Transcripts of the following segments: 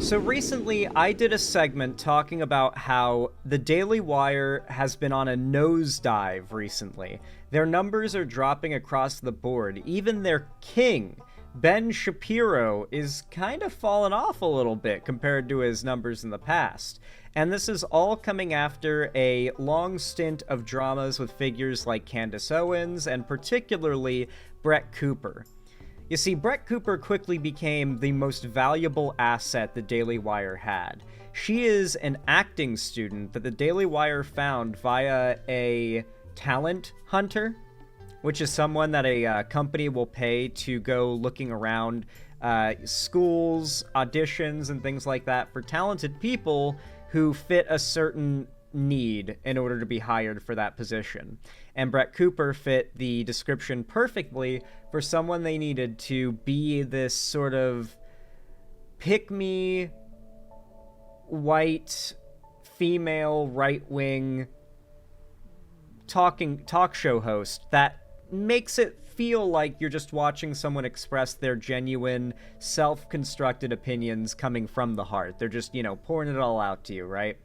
So recently, I did a segment talking about how the Daily Wire has been on a nosedive recently. Their numbers are dropping across the board. Even their king, Ben Shapiro, is kind of fallen off a little bit compared to his numbers in the past. And this is all coming after a long stint of dramas with figures like Candace Owens and particularly Brett Cooper. You see, Brett Cooper quickly became the most valuable asset the Daily Wire had. She is an acting student that the Daily Wire found via a talent hunter, which is someone that a company will pay to go looking around schools, auditions, and things like that for talented people who fit a certain need in order to be hired for that position. And Brett Cooper fit the description perfectly for someone they needed to be this sort of pick-me, white, female, right-wing talk show host that makes it feel like you're just watching someone express their genuine, self-constructed opinions coming from the heart. They're just, pouring it all out to you, right?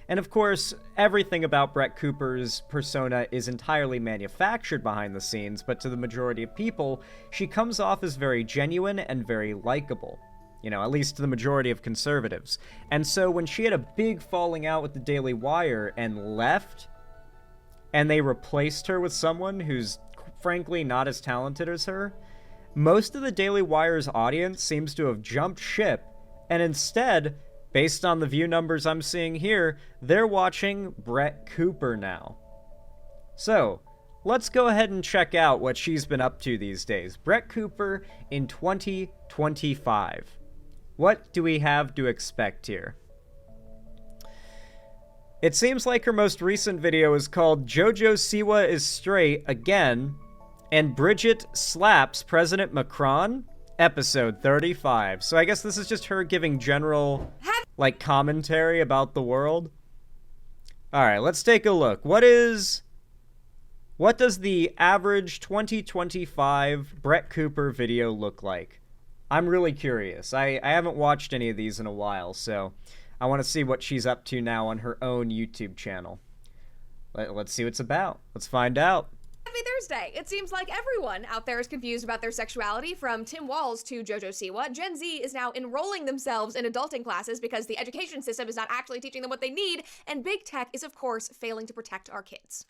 And of course, everything about Brett Cooper's persona is entirely manufactured behind the scenes, but to the majority of people, she comes off as very genuine and very likable. At least to the majority of conservatives. And so when she had a big falling out with the Daily Wire and left, and they replaced her with someone who's frankly not as talented as her, most of the Daily Wire's audience seems to have jumped ship, and instead, based on the view numbers I'm seeing here, they're watching Brett Cooper now. So, let's go ahead and check out what she's been up to these days. Brett Cooper in 2025. What do we have to expect here? It seems like her most recent video is called JoJo Siwa is Straight Again, and Bridget Slaps President Macron, episode 35. So I guess this is just her giving general, commentary about the world. Alright, let's take a look. What does the average 2025 Brett Cooper video look like? I'm really curious. I haven't watched any of these in a while, so I want to see what she's up to now on her own YouTube channel. Let's see what it's about. Let's find out. Happy Thursday! It seems like everyone out there is confused about their sexuality, from Tim Walz to JoJo Siwa. Gen Z is now enrolling themselves in adulting classes because the education system is not actually teaching them what they need, and big tech is, of course, failing to protect our kids.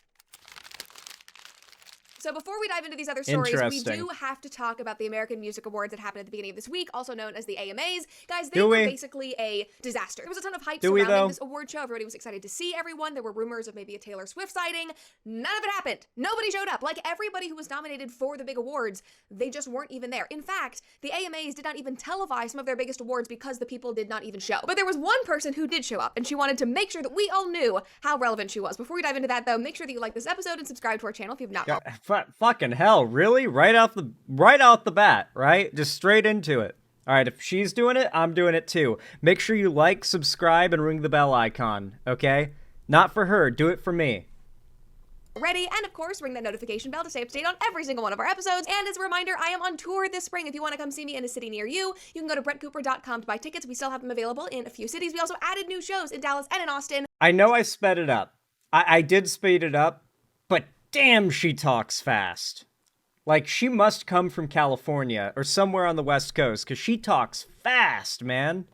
So before we dive into these other stories, we do have to talk about the American Music Awards that happened at the beginning of this week, also known as the AMAs. Guys, they were basically a disaster. There was a ton of hype surrounding this award show. Everybody was excited to see everyone. There were rumors of maybe a Taylor Swift sighting. None of it happened. Nobody showed up. Like, everybody who was nominated for the big awards, they just weren't even there. In fact, the AMAs did not even televise some of their biggest awards because the people did not even show. But there was one person who did show up, and she wanted to make sure that we all knew how relevant she was. Before we dive into that, though, make sure that you like this episode and subscribe to our channel if you have not. Fucking hell, really? Right out the bat, right? Just straight into it. All right, if she's doing it, I'm doing it too. Make sure you like, subscribe, and ring the bell icon, okay? Not for her, do it for me. Ready, and of course, ring that notification bell to stay up to date on every single one of our episodes. And as a reminder, I am on tour this spring. If you want to come see me in a city near you, you can go to brettcooper.com to buy tickets. We still have them available in a few cities. We also added new shows in Dallas and in Austin. I know I sped it up. I did speed it up, but damn, she talks fast. Like, she must come from California or somewhere on the West Coast, because she talks fast, man.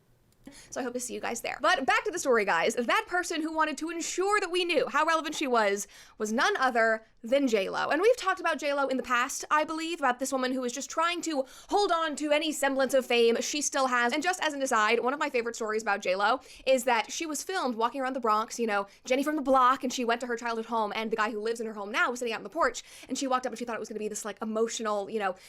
So I hope to see you guys there. But back to the story, guys. That person who wanted to ensure that we knew how relevant she was none other than J-Lo. And we've talked about J-Lo in the past, I believe, about this woman who is just trying to hold on to any semblance of fame she still has. And just as an aside, one of my favorite stories about J-Lo is that she was filmed walking around the Bronx, Jenny from the block, and she went to her childhood home, and the guy who lives in her home now was sitting out on the porch, and she walked up and she thought it was going to be this, emotional,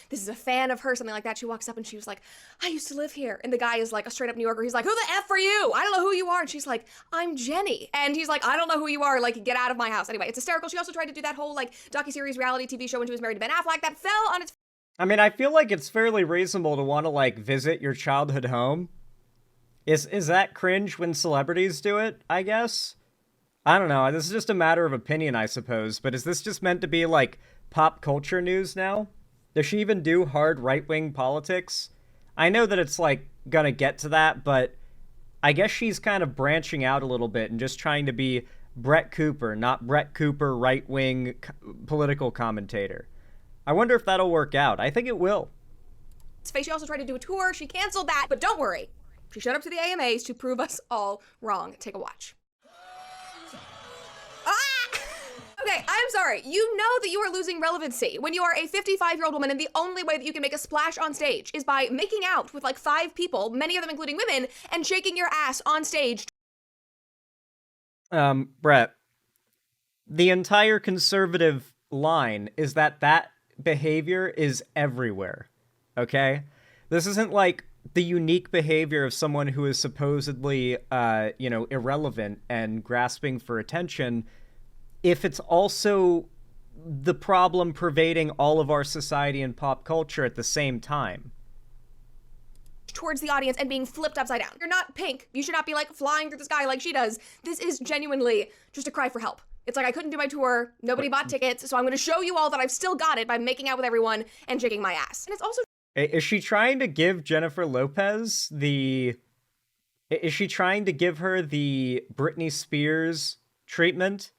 this is a fan of her, something like that. She walks up and she was like, I used to live here. And the guy is like a straight up New Yorker. He's like, who the F are you? I don't know who you are. And she's like, I'm Jenny. And he's like, I don't know who you are. Get out of my house. Anyway, it's hysterical. She also tried to do that whole docuseries reality TV show when she was married to Ben Affleck that fell on its... I mean, I feel like it's fairly reasonable to want to visit your childhood home. Is that cringe when celebrities do it, I guess? I don't know. This is just a matter of opinion, I suppose. But is this just meant to be pop culture news now? Does she even do hard right-wing politics? I know that it's gonna get to that, but I guess she's kind of branching out a little bit and just trying to be Brett Cooper, not Brett Cooper, right-wing political commentator. I wonder if that'll work out. I think it will. She also tried to do a tour. She canceled that, but don't worry. She showed up to the AMAs to prove us all wrong. Take a watch. Okay, I'm sorry. You know that you are losing relevancy when you are a 55-year-old woman, and the only way that you can make a splash on stage is by making out with like 5 people, many of them including women, and shaking your ass on stage. Brett, the entire conservative line is that behavior is everywhere, okay? This isn't like the unique behavior of someone who is supposedly, irrelevant and grasping for attention, if it's also the problem pervading all of our society and pop culture at the same time. Towards the audience and being flipped upside down. You're not Pink. You should not be like flying through the sky like she does. This is genuinely just a cry for help. It's like I couldn't do my tour, nobody bought tickets, so I'm going to show you all that I've still got it by making out with everyone and shaking my ass. And it's also... Is she trying to give Jennifer Lopez the... Is she trying to give her the Britney Spears treatment?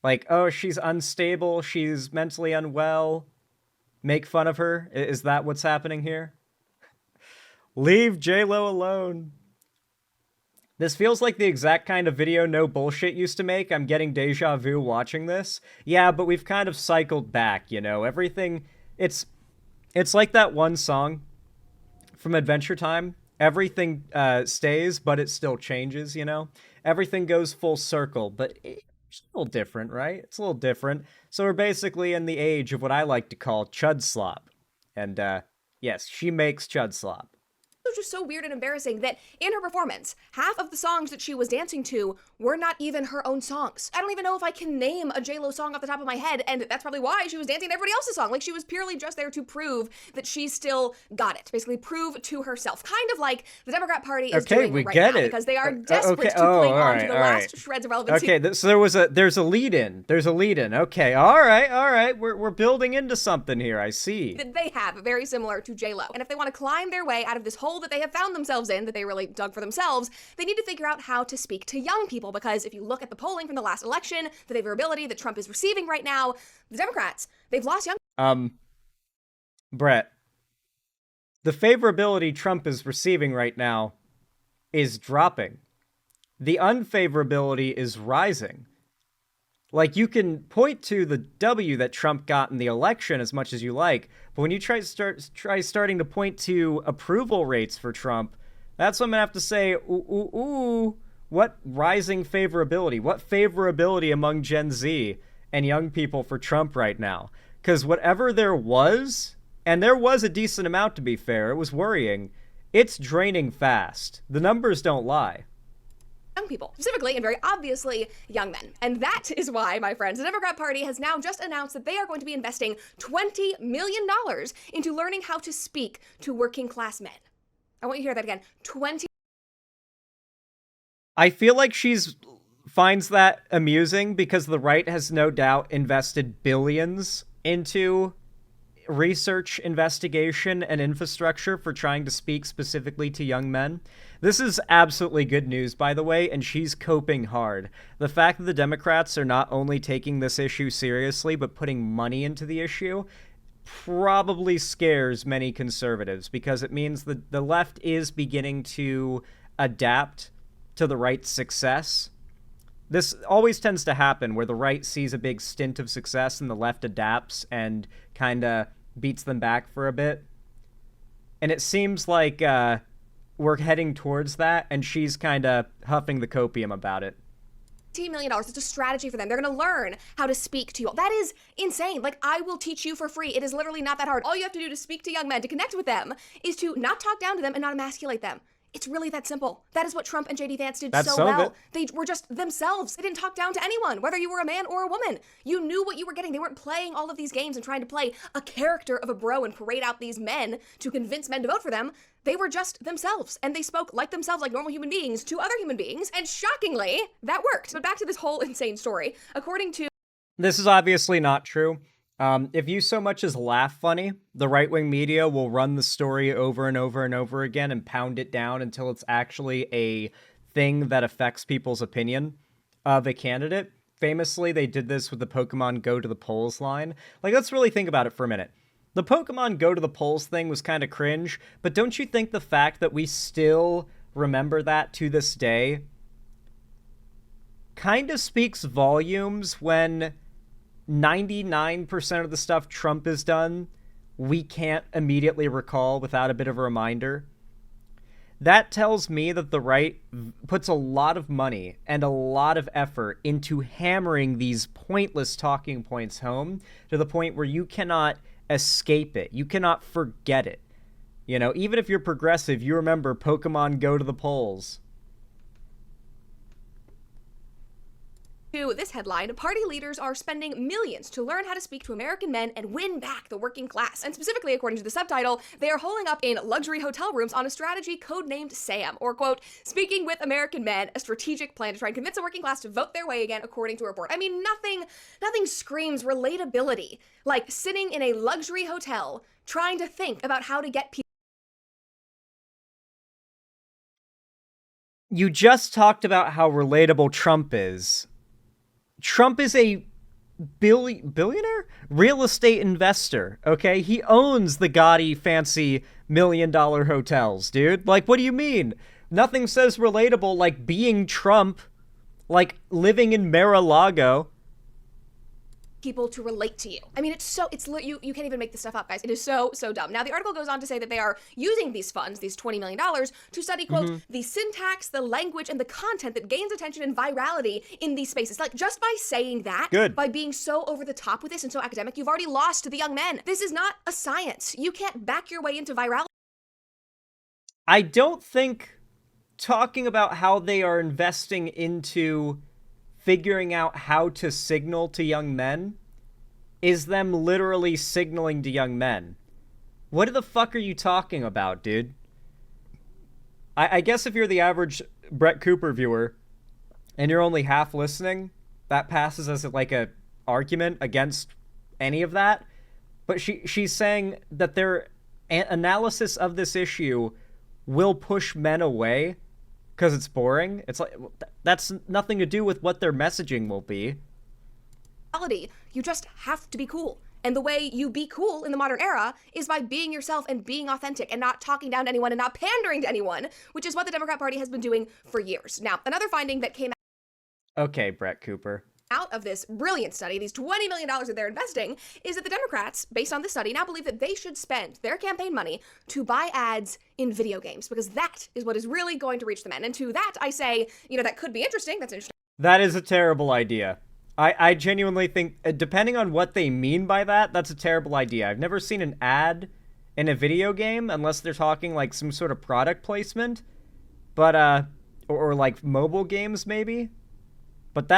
Like, oh, she's unstable, she's mentally unwell, make fun of her? Is that what's happening here? Leave J-Lo alone. This feels like the exact kind of video No Bullshit used to make. I'm getting deja vu watching this. Yeah, but we've kind of cycled back, you know? Everything... It's like that one song from Adventure Time. Everything stays, but it still changes, you know? Everything goes full circle, but... It's a little different, right? It's a little different. So we're basically in the age of what I like to call Chudslop. And, yes, she makes Chudslop. It was just so weird and embarrassing that in her performance, half of the songs that she was dancing to were not even her own songs. I don't even know if I can name a J-Lo song off the top of my head, and that's probably why she was dancing to everybody else's song. Like, she was purely just there to prove that she still got it. Basically, prove to herself. Kind of like the Democrat Party is doing right now. Because they are desperate to cling on to the last shreds of relevancy. Okay, so there's a lead-in. Okay, all right. We're building into something here, I see. That they have, very similar to J-Lo. And if they want to climb their way out of this hole that they have found themselves in, that they really dug for themselves, they need to figure out how to speak to young people, because if you look at the polling from the last election, the favorability that Trump is receiving right now, the Democrats, they've lost young... Brett, the favorability Trump is receiving right now is dropping. The unfavorability is rising. Like, you can point to the W that Trump got in the election as much as you like, but when you try starting to point to approval rates for Trump, that's when I'm gonna have to say, what rising favorability? What favorability among Gen Z and young people for Trump right now? Because whatever there was, and there was a decent amount to be fair, it was worrying, it's draining fast. The numbers don't lie. Young people, specifically and very obviously young men. And that is why, my friends, the Democrat Party has now just announced that they are going to be investing $20 million into learning how to speak to working class men. I want you to hear that again. I feel like she's finds that amusing because the right has no doubt invested billions into research, investigation, and infrastructure for trying to speak specifically to young men. This is absolutely good news, by the way, and she's coping hard. The fact that the Democrats are not only taking this issue seriously, but putting money into the issue, probably scares many conservatives, because it means that the left is beginning to adapt to the right's success. This always tends to happen, where the right sees a big stint of success and the left adapts and kind of beats them back for a bit. And it seems like we're heading towards that, and she's kind of huffing the copium about it. $10 million. It's a strategy for them. They're going to learn how to speak to you. That is insane. Like, I will teach you for free. It is literally not that hard. All you have to do to speak to young men, to connect with them, is to not talk down to them and not emasculate them. It's really that simple. That is what Trump and JD Vance did so well. They were just themselves. They didn't talk down to anyone, whether you were a man or a woman. You knew what you were getting. They weren't playing all of these games and trying to play a character of a bro and parade out these men to convince men to vote for them. They were just themselves, and they spoke like themselves, like normal human beings, to other human beings, and shockingly, that worked. But back to this whole insane story. According to... This is obviously not true. If you so much as laugh funny, the right-wing media will run the story over and over and over again and pound it down until it's actually a thing that affects people's opinion of a candidate. Famously, they did this with the Pokemon Go to the Polls line. Like, let's really think about it for a minute. The Pokemon Go to the Polls thing was kind of cringe, but don't you think the fact that we still remember that to this day kind of speaks volumes when 99% of the stuff Trump has done, we can't immediately recall without a bit of a reminder? That tells me that the right puts a lot of money and a lot of effort into hammering these pointless talking points home to the point where you cannot escape it. You cannot forget it. You know, even if you're progressive, you remember Pokemon Go to the Polls. To this headline, party leaders are spending millions to learn how to speak to American men and win back the working class. And specifically, according to the subtitle, they are holding up in luxury hotel rooms on a strategy codenamed SAM, or quote, speaking with American men, a strategic plan to try and convince the working class to vote their way again, according to a report. I mean, nothing screams relatability like sitting in a luxury hotel trying to think about how to get people. You just talked about how relatable Trump is. Trump is a billionaire real estate investor, okay? He owns the gaudy, fancy million-dollar hotels, dude. Like, what do you mean? Nothing says relatable like being Trump, like living in Mar-a-Lago. People to relate to you. I mean, you can't even make this stuff up, guys. It is so dumb. Now, the article goes on to say that they are using these funds, these $20 million, to study, quote, the syntax, the language, and the content that gains attention and virality in these spaces. Like, just by saying that, by being so over the top with this and so academic, you've already lost to the young men. This is not a science. You can't back your way into virality. I don't think talking about how they are investing into figuring out how to signal to young men is them literally signaling to young men. What the fuck are you talking about, dude? I guess if you're the average Brett Cooper viewer and you're only half listening, that passes as like a argument against any of that. But she's saying that their analysis of this issue will push men away because it's boring. It's like, that's nothing to do with what their messaging will be. You just have to be cool. And the way you be cool in the modern era is by being yourself and being authentic and not talking down to anyone and not pandering to anyone, which is what the Democrat Party has been doing for years. Now, another finding that came Okay, Brett Cooper. out of this brilliant study, these $20 million that they're investing, is that the Democrats, based on this study, now believe that they should spend their campaign money to buy ads in video games, because that is what is really going to reach the men. And to that, I say, that could be interesting. That's interesting. That is a terrible idea. I genuinely think, depending on what they mean by that, that's a terrible idea. I've never seen an ad in a video game, unless they're talking like some sort of product placement, but, or like mobile games maybe. But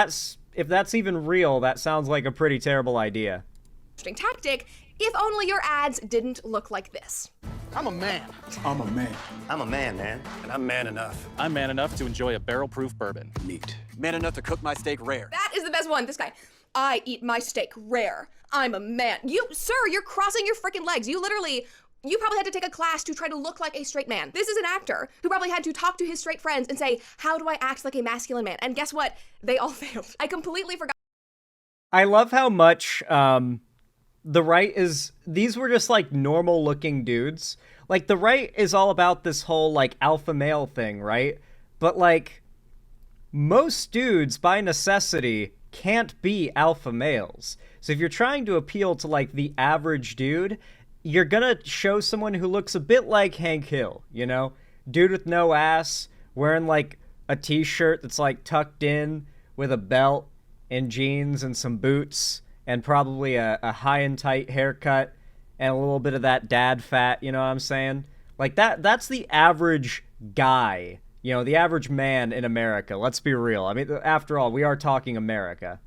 if that's even real, that sounds like a pretty terrible idea. Interesting tactic, if only your ads didn't look like this. I'm a man. I'm a man. I'm a man. And I'm man enough. I'm man enough to enjoy a barrel-proof bourbon. Neat. Man enough to cook my steak rare. That is the best one. This guy. I eat my steak rare. I'm a man. Sir, you're crossing your freaking legs. You probably had to take a class to try to look like a straight man. This is an actor who probably had to talk to his straight friends and say, how do I act like a masculine man? And guess what? They all failed. I completely forgot. I love how much the right is... These were just like normal looking dudes. Like the right is all about this whole like alpha male thing, right? But like most dudes by necessity can't be alpha males. So if you're trying to appeal to like the average dude, you're gonna show someone who looks a bit like Hank Hill, Dude with no ass, wearing like a t-shirt that's like tucked in with a belt and jeans and some boots and probably a high and tight haircut and a little bit of that dad fat, you know what I'm saying? Like that's the average guy, the average man in America. Let's be real. I mean, after all, we are talking America.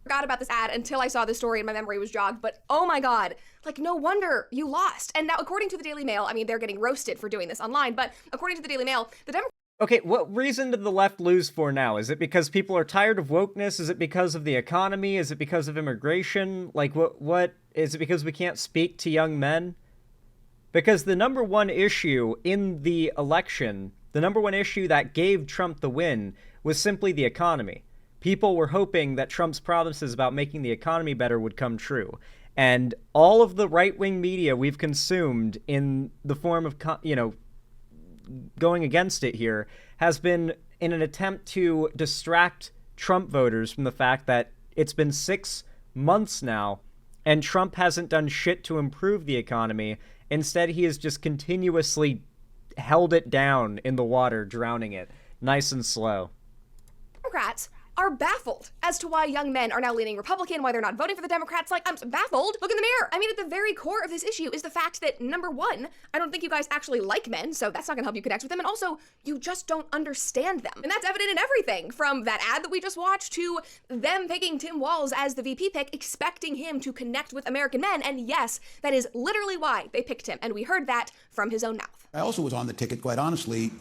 Forgot about this ad until I saw the story and my memory was jogged, but oh my god, like no wonder you lost. And now according to the Daily Mail, I mean, they're getting roasted for doing this online, but according to the Daily Mail, the Democrats Okay, what reason did the left lose for now? Is it because people are tired of wokeness? Is it because of the economy? Is it because of immigration? Like, what is it because we can't speak to young men? Because the number one issue in the election, the number one issue that gave Trump the win was simply the economy. People were hoping that Trump's promises about making the economy better would come true. And all of the right-wing media we've consumed in the form of, going against it here has been in an attempt to distract Trump voters from the fact that it's been 6 months now and Trump hasn't done shit to improve the economy. Instead, he has just continuously held it down in the water, drowning it, nice and slow. Democrats are baffled as to why young men are now leaning Republican, why they're not voting for the Democrats. Like, I'm baffled. Look in the mirror. I mean, at the very core of this issue is the fact that, number one, I don't think you guys actually like men, so that's not gonna help you connect with them, and also, you just don't understand them. And that's evident in everything, from that ad that we just watched to them picking Tim Walz as the VP pick, expecting him to connect with American men, and yes, that is literally why they picked him, and we heard that from his own mouth. I also was on the ticket, quite honestly,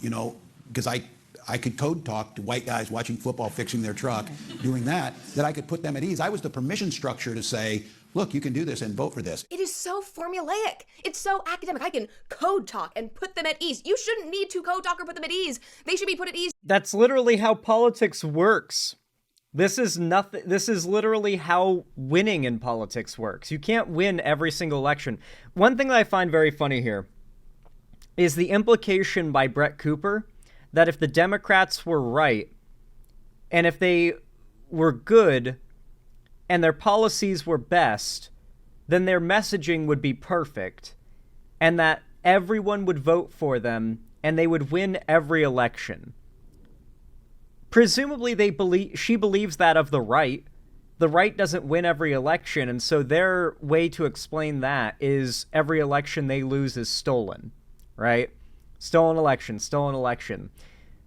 because I could code talk to white guys watching football, fixing their truck, doing that I could put them at ease. I was the permission structure to say, look, you can do this and vote for this. It is so formulaic. It's so academic. I can code talk and put them at ease. You shouldn't need to code talk or put them at ease. They should be put at ease. That's literally how politics works. This is literally how winning in politics works. You can't win every single election. One thing that I find very funny here is the implication by Brett Cooper that if the Democrats were right, and if they were good, and their policies were best, then their messaging would be perfect, and that everyone would vote for them, and they would win every election. Presumably, she believes that of the right. The right doesn't win every election, and so their way to explain that is every election they lose is stolen, right? Stolen election.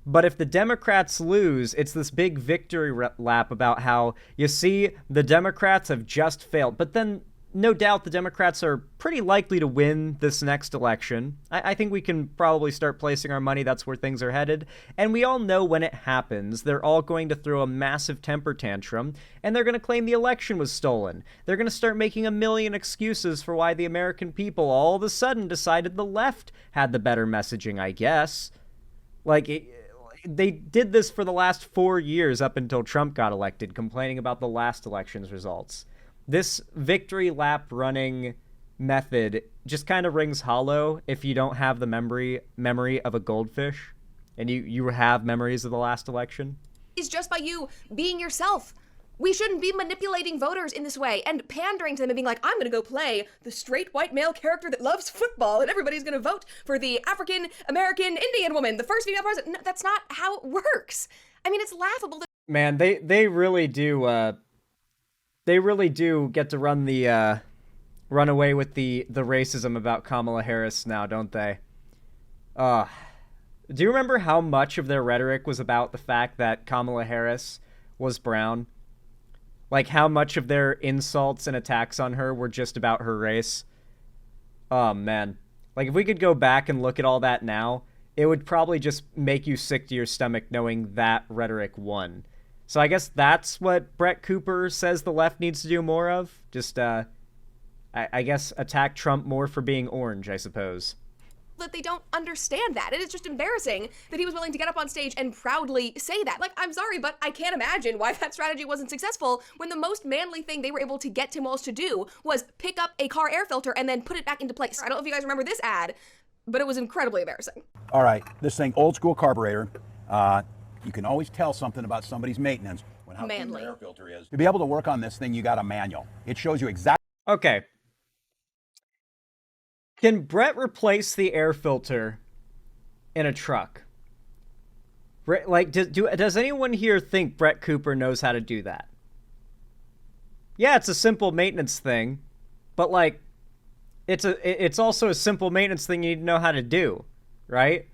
But if the Democrats lose, it's this big victory lap about how, you see, the Democrats have just failed. But then, no doubt, the Democrats are pretty likely to win this next election. I think we can probably start placing our money that's where things are headed. And we all know when it happens, they're all going to throw a massive temper tantrum, and they're going to claim the election was stolen. They're going to start making a million excuses for why the American people all of a sudden decided the left had the better messaging, I guess. They did this for the last 4 years up until Trump got elected, complaining about the last election's results. This victory lap running method just kind of rings hollow if you don't have the memory of a goldfish and you have memories of the last election. Is just by you being yourself. We shouldn't be manipulating voters in this way and pandering to them and being like, I'm going to go play the straight white male character that loves football and everybody's going to vote for the African American Indian woman, the first female president. No, that's not how it works. I mean, it's laughable. Man, they really do. They really do get to run away with the racism about Kamala Harris now, don't they? Do you remember how much of their rhetoric was about the fact that Kamala Harris was brown? Like, how much of their insults and attacks on her were just about her race? Oh, man. Like, if we could go back and look at all that now, it would probably just make you sick to your stomach knowing that rhetoric won. So I guess that's what Brett Cooper says the left needs to do more of? Just, I guess, attack Trump more for being orange, I suppose. That they don't understand that. It is just embarrassing that he was willing to get up on stage and proudly say that. Like, I'm sorry, but I can't imagine why that strategy wasn't successful when the most manly thing they were able to get Tim Walz to do was pick up a car air filter and then put it back into place. I don't know if you guys remember this ad, but it was incredibly embarrassing. All right, this thing, old school carburetor. You can always tell something about somebody's maintenance when how clean the air filter is. To be able to work on this thing, you got a manual. It shows you exactly. Okay. Can Brett replace the air filter in a truck? Like, does anyone here think Brett Cooper knows how to do that? Yeah, it's a simple maintenance thing, but like, it's also a simple maintenance thing you need to know how to do, right?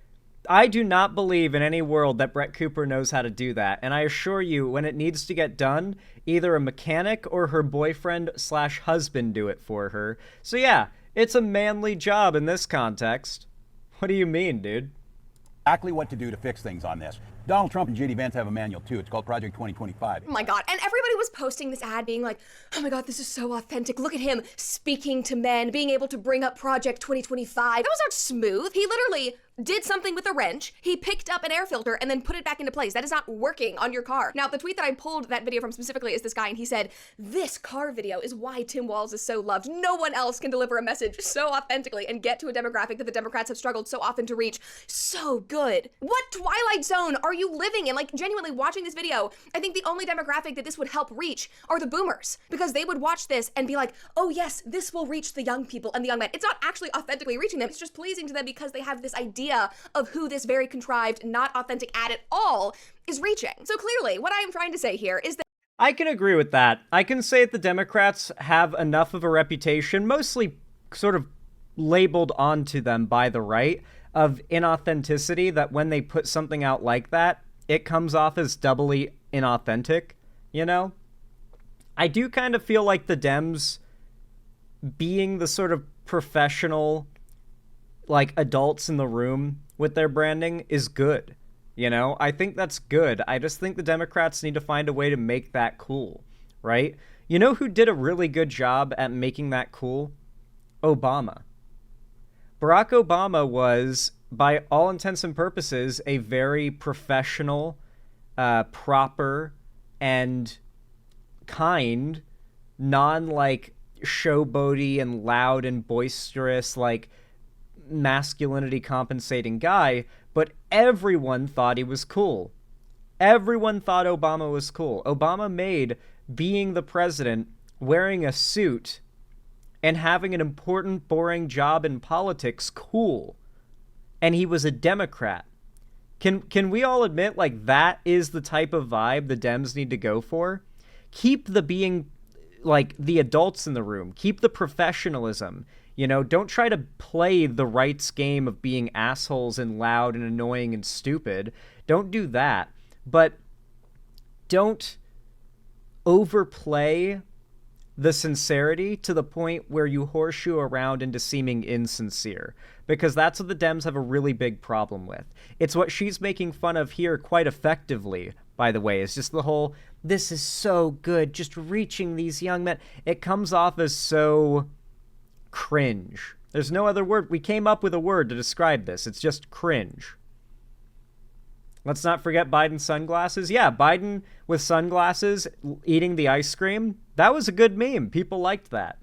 I do not believe in any world that Brett Cooper knows how to do that, and I assure you, when it needs to get done, either a mechanic or her boyfriend/husband do it for her. So yeah, it's a manly job in this context. What do you mean, dude? exactly what to do to fix things on this. Donald Trump and J.D. Vance have a manual too. It's called Project 2025. Oh my God. And everybody was posting this ad being like, oh my God, this is so authentic. Look at him speaking to men, being able to bring up Project 2025. That was not smooth. He literally did something with a wrench. He picked up an air filter and then put it back into place. That is not working on your car. Now, the tweet that I pulled that video from specifically is this guy, and he said, this car video is why Tim Walz is so loved. No one else can deliver a message so authentically and get to a demographic that the Democrats have struggled so often to reach. So good. What twilight zone are you living in? Like, genuinely watching this video, I think the only demographic that this would help reach are the boomers, because they would watch this and be like, oh yes, this will reach the young people and the young men. It's not actually authentically reaching them. It's just pleasing to them because they have this idea of who this very contrived, not authentic ad at all is reaching. So clearly, what I am trying to say here is that I can agree with that. I can say that the Democrats have enough of a reputation, mostly sort of labeled onto them by the right, of inauthenticity, that when they put something out like that, it comes off as doubly inauthentic, you know? I do kind of feel like the Dems, being the sort of professional, like, adults in the room with their branding, is good. You know, I think that's good. I just think the Democrats need to find a way to make that cool, right? You know who did a really good job at making that cool? Obama. Barack Obama was, by all intents and purposes, a very professional, proper, and kind, like, showboaty and loud and boisterous, like, masculinity compensating guy, but everyone thought he was cool. Everyone thought Obama was cool. Obama made being the president, wearing a suit, and having an important, boring job in politics cool. And he was a Democrat. Can we all admit, like, that is the type of vibe the Dems need to go for? Keep the being, like, the adults in the room. Keep the professionalism. You know, don't try to play the rights game of being assholes and loud and annoying and stupid. Don't do that. But don't overplay the sincerity to the point where you horseshoe around into seeming insincere. Because that's what the Dems have a really big problem with. It's what she's making fun of here quite effectively, by the way. It's just the whole, this is so good, just reaching these young men. It comes off as so cringe. There's no other word. We came up with a word to describe this. It's just cringe. Let's not forget Biden's sunglasses. Yeah, Biden with sunglasses eating the ice cream. That was a good meme. People liked that.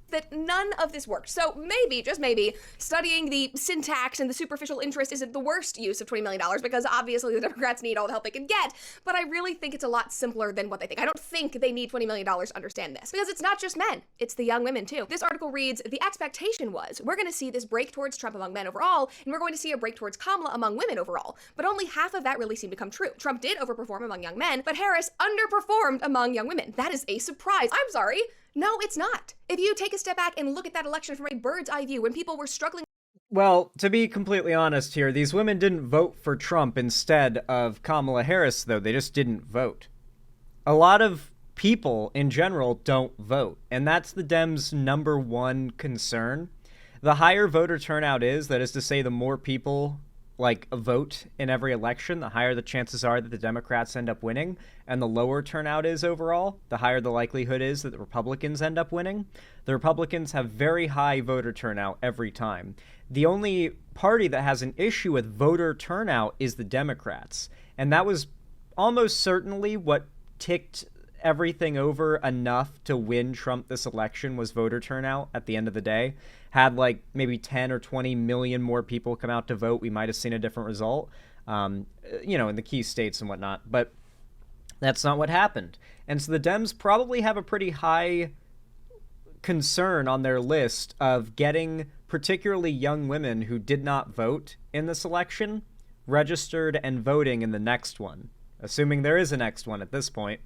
That none of this worked. So maybe, just maybe, studying the syntax and the superficial interest isn't the worst use of $20 million, because obviously the Democrats need all the help they can get, but I really think it's a lot simpler than what they think. I don't think they need $20 million to understand this, because it's not just men, it's the young women too. This article reads, the expectation was, we're going to see this break towards Trump among men overall, and we're going to see a break towards Kamala among women overall, but only half of that really seemed to come true. Trump did overperform among young men, but Harris underperformed among young women. That is a surprise. I'm sorry. No, it's not. If you take a step back and look at that election from a bird's eye view, when people were struggling. Well, to be completely honest here, these women didn't vote for Trump instead of Kamala Harris, though. They just didn't vote. A lot of people in general don't vote, and that's the Dems' number one concern. The higher voter turnout is, that is to say, the more people like vote in every election, the higher the chances are that the Democrats end up winning, and the lower turnout is overall, the higher the likelihood is that the Republicans end up winning. The Republicans have very high voter turnout every time. The only party that has an issue with voter turnout is the Democrats, and that was almost certainly what ticked everything over enough to win Trump this election, was voter turnout at the end of the day. Had like maybe 10 or 20 million more people come out to vote, we might have seen a different result, you know, in the key states and whatnot. But that's not what happened. And so the Dems probably have a pretty high concern on their list of getting particularly young women who did not vote in this election registered and voting in the next one, assuming there is a next one at this point.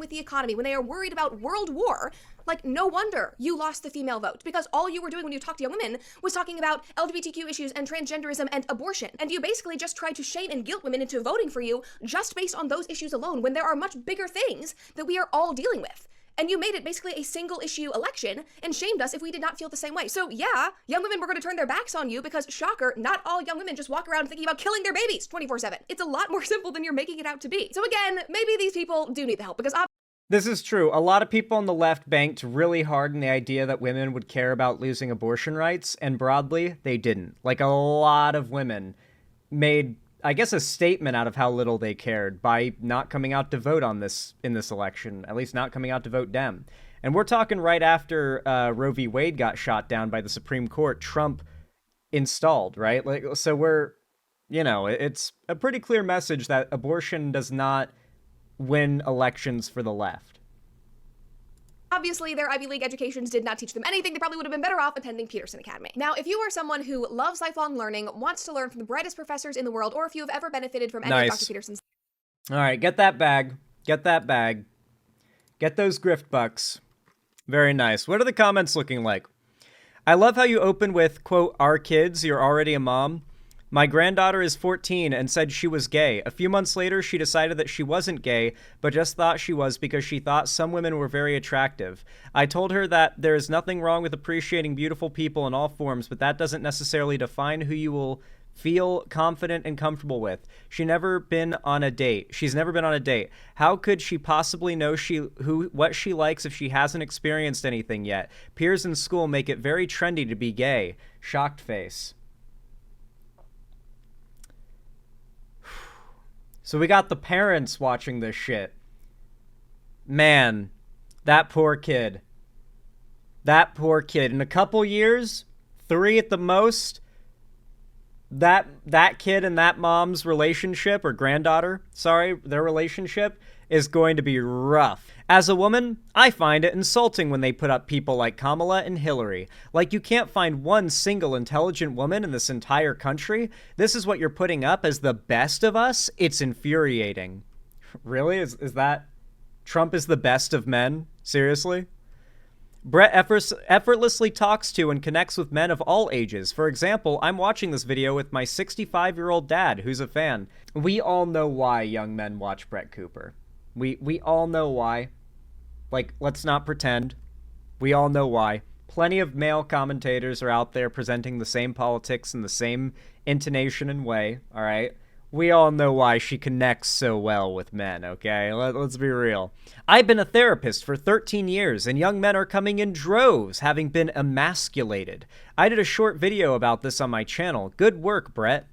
With the economy, when they are worried about world war, like, no wonder you lost the female vote, because all you were doing when you talked to young women was talking about LGBTQ issues and transgenderism and abortion, and you basically just tried to shame and guilt women into voting for you just based on those issues alone, when there are much bigger things that we are all dealing with. and you made it basically a single issue election and shamed us if we did not feel the same way. So yeah, young women were going to turn their backs on you because, shocker, not all young women just walk around thinking about killing their babies 24/7. It's a lot more simple than you're making it out to be. So again, maybe these people do need the help because This is true. A lot of people on the left banked really hard in the idea that women would care about losing abortion rights, and broadly, they didn't. Like, a lot of women made, I guess, a statement out of how little they cared by not coming out to vote on this in this election, at least not coming out to vote Dem. And we're talking right after Roe v. Wade got shot down by the Supreme Court, Trump installed, right? Like, so we're, you know, it's a pretty clear message that abortion does not win elections for the left. Obviously, their Ivy League educations did not teach them anything. They probably would have been better off attending Peterson Academy. Now, if you are someone who loves lifelong learning, wants to learn from the brightest professors in the world, or if you have ever benefited from any of Dr. Peterson's... All right, get that bag. Get that bag. Get those grift bucks. Very nice. What are the comments looking like? I love how you open with, quote, "Our kids, you're already a mom." My granddaughter is 14 and said she was gay. A few months later, she decided that she wasn't gay, but just thought she was because she thought some women were very attractive. I told her that there is nothing wrong with appreciating beautiful people in all forms, but that doesn't necessarily define who you will feel confident and comfortable with. She's never been on a date. How could she possibly know what she likes if she hasn't experienced anything yet? Peers in school make it very trendy to be gay. Shocked face. So we got the parents watching this shit. Man, that poor kid. That poor kid. In a couple years, 3 at the most, that kid and that mom's relationship, or granddaughter, sorry, their relationship is going to be rough. As a woman, I find it insulting when they put up people like Kamala and Hillary. Like, you can't find one single intelligent woman in this entire country? This is what you're putting up as the best of us? It's infuriating. Really? Is that... Trump is the best of men? Seriously? Brett effortlessly talks to and connects with men of all ages. For example, I'm watching this video with my 65-year-old dad, who's a fan. We all know why young men watch Brett Cooper. We all know why. Like, let's not pretend. We all know why. Plenty of male commentators are out there presenting the same politics in the same intonation and way, all right? We all know why she connects so well with men, okay? Let's be real. I've been a therapist for 13 years, and young men are coming in droves, having been emasculated. I did a short video about this on my channel. Good work, Brett.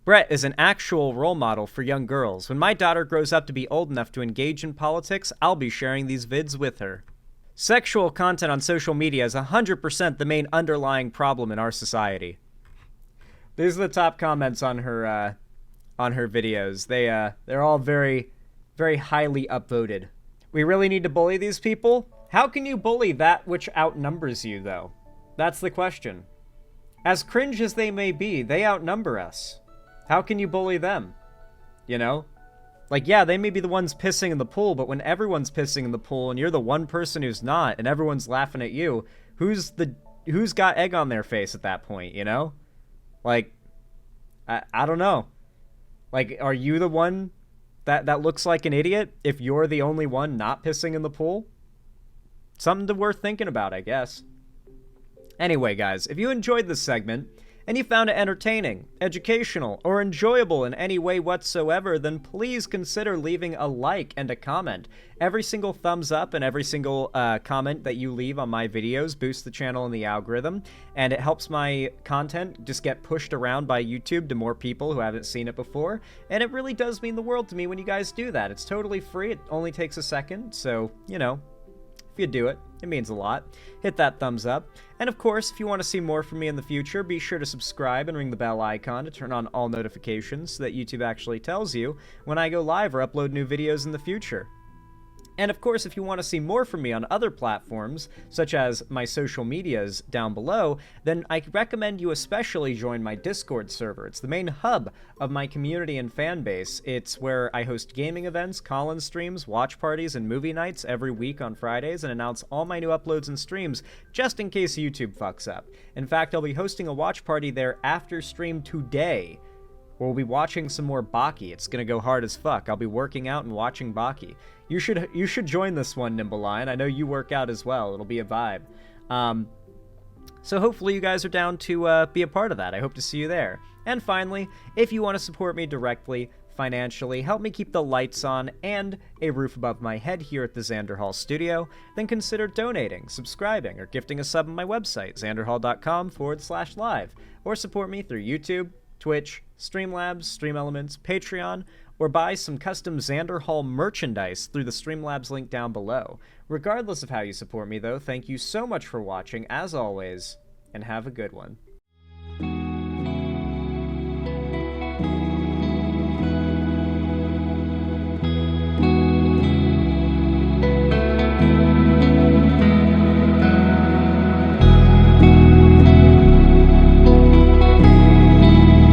Brett is an actual role model for young girls. When my daughter grows up to be old enough to engage in politics, I'll be sharing these vids with her. Sexual content on social media is 100% the main underlying problem in our society. These are the top comments on her videos. They're all very, very highly upvoted. We really need to bully these people? How can you bully that which outnumbers you, though? That's the question. As cringe as they may be, they outnumber us. How can you bully them? You know? Like, yeah, they may be the ones pissing in the pool, but when everyone's pissing in the pool and you're the one person who's not and everyone's laughing at you, who's got egg on their face at that point, you know? Like, I don't know. Like, are you the one that looks like an idiot if you're the only one not pissing in the pool? Something worth thinking about, I guess. Anyway, guys, if you enjoyed this segment, and you found it entertaining, educational, or enjoyable in any way whatsoever, then please consider leaving a like and a comment. Every single thumbs up and every single comment that you leave on my videos boosts the channel and the algorithm, and it helps my content just get pushed around by YouTube to more people who haven't seen it before, and it really does mean the world to me when you guys do that. It's totally free, it only takes a second, so, you know, if you do it, it means a lot. Hit that thumbs up. And of course, if you want to see more from me in the future, be sure to subscribe and ring the bell icon to turn on all notifications so that YouTube actually tells you when I go live or upload new videos in the future. And of course, if you want to see more from me on other platforms, such as my social medias down below, then I recommend you especially join my Discord server. It's the main hub of my community and fan base. It's where I host gaming events, call-in streams, watch parties, and movie nights every week on Fridays and announce all my new uploads and streams just in case YouTube fucks up. In fact, I'll be hosting a watch party there after stream today. We'll be watching some more Baki. It's gonna go hard as fuck. I'll be working out and watching Baki. You should join this one, Nimble Lion. I know you work out as well. It'll be a vibe. So hopefully you guys are down to be a part of that. I hope to see you there. And finally, if you want to support me directly, financially, help me keep the lights on and a roof above my head here at the Xander Hall studio, then consider donating, subscribing, or gifting a sub on my website, xanderhall.com/live, or support me through YouTube, Twitch, Streamlabs, Stream Elements, Patreon, or buy some custom Xander Hall merchandise through the Streamlabs link down below. Regardless of how you support me, though, thank you so much for watching, as always, and have a good one.